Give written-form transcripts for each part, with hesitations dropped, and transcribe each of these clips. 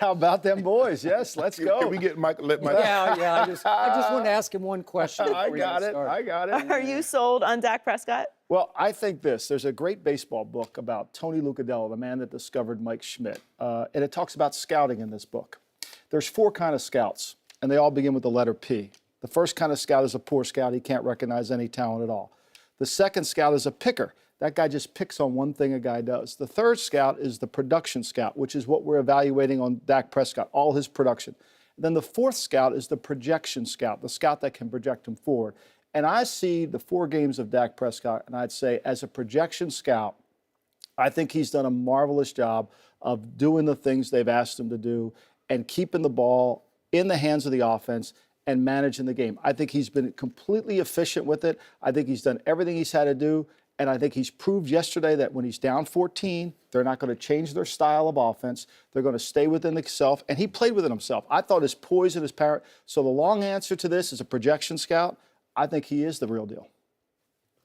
How about them boys? Yes, let's go. Can we get Michael? Let Michael. Yeah. I just wanted to ask him one question. I got it. Are you sold on Dak Prescott? Well, I think this. There's a great baseball book about Tony Lucadella, the man that discovered Mike Schmidt, and it talks about scouting in this book. There's 4 kind of scouts, and they all begin with the letter P. The first kind of scout is a poor scout. He can't recognize any talent at all. The second scout is a picker. That guy just picks on one thing a guy does. The third scout is the production scout, which is what we're evaluating on Dak Prescott, all his production. Then the fourth scout is the projection scout, the scout that can project him forward. And I see the 4 games of Dak Prescott, and I'd say as a projection scout, I think he's done a marvelous job of doing the things they've asked him to do and keeping the ball in the hands of the offense and managing the game. I think he's been completely efficient with it. I think he's done everything he's had to do. And I think he's proved yesterday that when he's down 14, they're not going to change their style of offense. They're going to stay within themselves. And he played within himself. I thought his poise and his power. So the long answer to this is a projection scout. I think he is the real deal.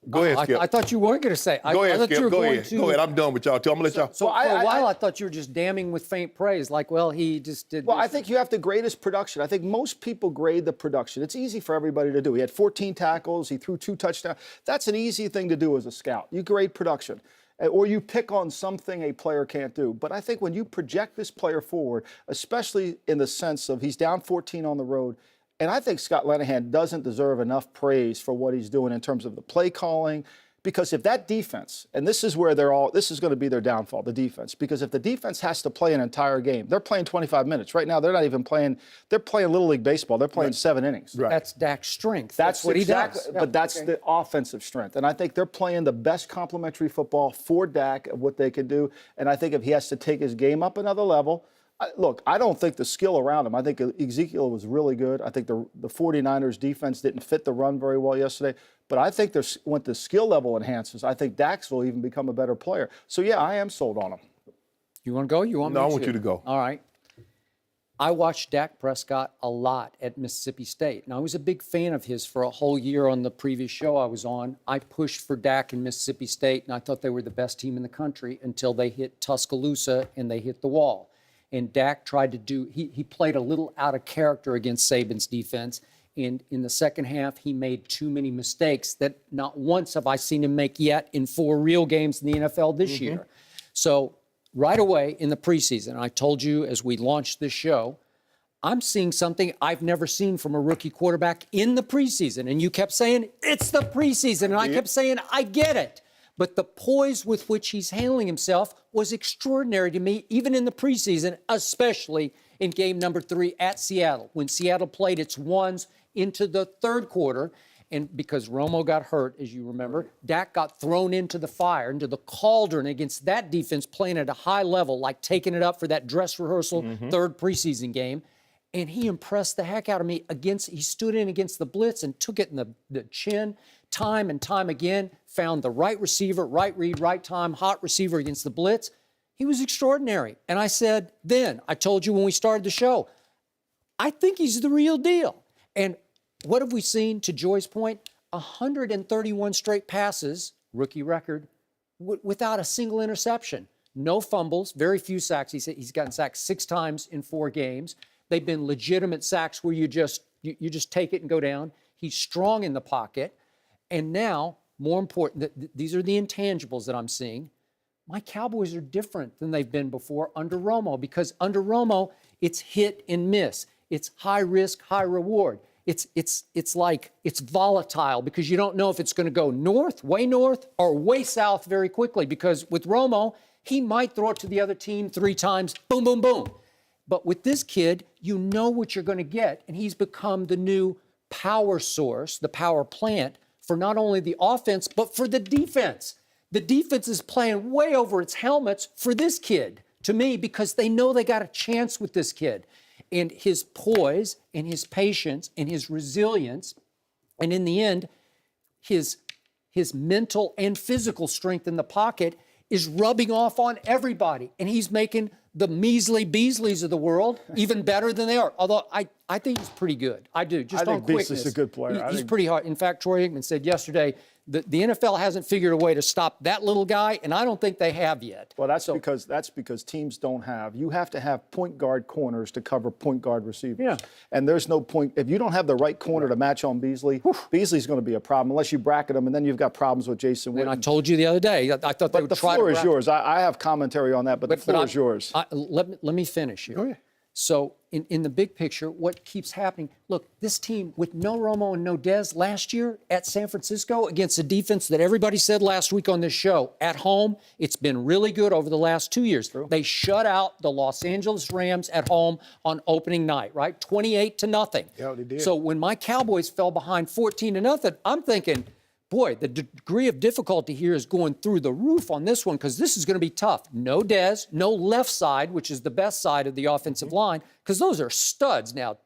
Go ahead, Skip. I thought you weren't going to say. Go ahead, Skip. Go ahead. To, Go ahead. I'm done with y'all, too. I'm going to let y'all. So for a while, I thought you were just damning with faint praise. Like, well, he just did. Well, I think you have to grade his production. I think most people grade the production. It's easy for everybody to do. He had 14 tackles. He threw 2 touchdowns. That's an easy thing to do as a scout. You grade production. Or you pick on something a player can't do. But I think when you project this player forward, especially in the sense of he's down 14 on the road, and I think Scott Linehan doesn't deserve enough praise for what he's doing in terms of the play calling. Because if that defense, and this is where this is going to be their downfall, the defense. Because if the defense has to play an entire game, they're playing 25 minutes. Right now, they're not even playing, they're playing Little League Baseball. They're playing 7 innings. Right. That's Dak's strength. That's what exactly, he does. But that's the offensive strength. And I think they're playing the best complementary football for Dak of what they can do. And I think if he has to take his game up another level, look, I don't think the skill around him. I think Ezekiel was really good. I think the 49ers defense didn't fit the run very well yesterday. But I think when the skill level enhances, I think Dax will even become a better player. So, yeah, I am sold on him. You want to go? You want me to? No, I want you to go. All right. I watched Dak Prescott a lot at Mississippi State, and I was a big fan of his for a whole year on the previous show I was on. I pushed for Dak in Mississippi State, and I thought they were the best team in the country until they hit Tuscaloosa and they hit the wall. And Dak tried to do, he played a little out of character against Saban's defense. And in the second half, he made too many mistakes that not once have I seen him make yet in 4 real games in the NFL this year. So right away in the preseason, I told you as we launched this show, I'm seeing something I've never seen from a rookie quarterback in the preseason. And you kept saying, it's the preseason. And I kept saying, I get it. But the poise with which he's handling himself was extraordinary to me, even in the preseason, especially in game number 3 at Seattle, when Seattle played its ones into the third quarter. And because Romo got hurt, as you remember, Dak got thrown into the fire, into the cauldron against that defense playing at a high level, like taking it up for that dress rehearsal third preseason game. And he impressed the heck out of me he stood in against the blitz and took it in the chin time and time again, found the right receiver, right read, right time, hot receiver against the blitz. He was extraordinary. And I said I told you when we started the show, I think he's the real deal. And what have we seen, to Joy's point? 131 straight passes, rookie record, without a single interception. No fumbles, very few sacks. He's gotten sacked 6 times in 4 games. They've been legitimate sacks where you just take it and go down. He's strong in the pocket. And now, more important, these are the intangibles that I'm seeing. My Cowboys are different than they've been before under Romo, because under Romo, it's hit and miss. It's high risk, high reward. It's like it's volatile because you don't know if it's going to go north, or way south very quickly. Because with Romo, he might throw it to the other team 3 times, boom, boom, boom. But with this kid, you know what you're going to get, and he's become the new power source, the power plant for not only the offense, but for the defense. The defense is playing way over its helmets for this kid, to me, because they know they got a chance with this kid. And his poise and his patience and his resilience, and in the end, his mental and physical strength in the pocket is rubbing off on everybody. And he's making the measly Beasleys of the world even better than they are. Although I think he's pretty good. I do. Just I on think quickness. Beasley's a good player. He's pretty hard. In fact, Troy Aikman said yesterday the NFL hasn't figured a way to stop that little guy, and I don't think they have yet. Well, that's because teams don't have. You have to have point guard corners to cover point guard receivers. Yeah. And there's no point if you don't have the right corner to match on Beasley. Beasley's going to be a problem unless you bracket him, and then you've got problems with Jason Witten. And I told you the other day, I thought they would the try floor to. is yours. I have commentary on that, but the floor is yours. Let me finish here. Go ahead. So in the big picture, what keeps happening, look, this team with no Romo and no Dez last year at San Francisco against a defense that everybody said last week on this show, at home, it's been really good over the last 2 years. They shut out the Los Angeles Rams at home on opening night, right? 28-0. Yeah, they did. So when my Cowboys fell behind 14-0, I'm thinking, boy, the degree of difficulty here is going through the roof on this one because this is going to be tough. No Dez, no left side, which is the best side of the offensive line, because those are studs now.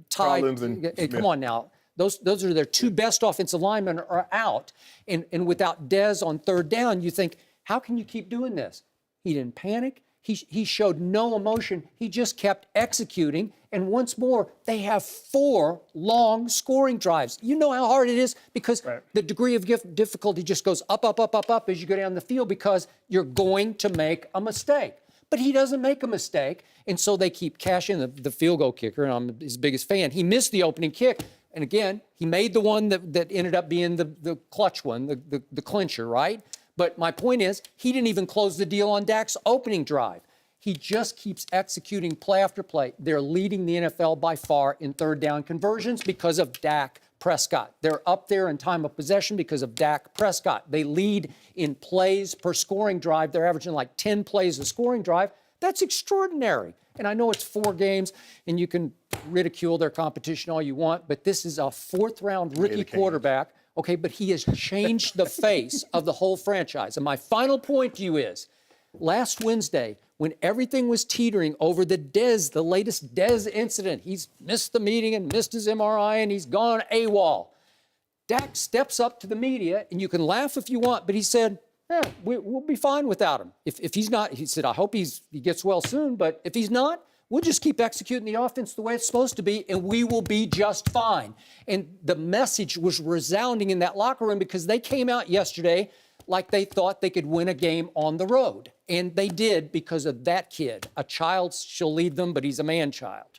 Ty, Collins and Smith. come on now. Those are their two best offensive linemen are out. And without Dez on third down, you think, how can you keep doing this? He didn't panic. He showed no emotion. He just kept executing. And once more, they have 4 long scoring drives. You know how hard it is because the degree of difficulty just goes up, up, up, up, up as you go down the field because you're going to make a mistake. But he doesn't make a mistake. And so they keep cashing the field goal kicker, and I'm his biggest fan. He missed the opening kick. And again, he made the one that ended up being the clutch one, the clincher, right? But my point is, he didn't even close the deal on Dak's opening drive. He just keeps executing play after play. They're leading the NFL by far in third down conversions because of Dak Prescott. They're up there in time of possession because of Dak Prescott. They lead in plays per scoring drive. They're averaging like 10 plays a scoring drive. That's extraordinary. And I know it's 4 games, and you can ridicule their competition all you want, but this is a 4th-round rookie quarterback. Okay, but he has changed the face of the whole franchise. And my final point to you is, last Wednesday, when everything was teetering over the latest Dez incident, he's missed the meeting and missed his MRI and he's gone AWOL. Dak steps up to the media, and you can laugh if you want, but he said, we'll be fine without him. If he's not, he said, I hope he gets well soon, but if he's not, we'll just keep executing the offense the way it's supposed to be, and we will be just fine. And the message was resounding in that locker room because they came out yesterday like they thought they could win a game on the road. And they did because of that kid. A child shall lead them, but he's a man-child.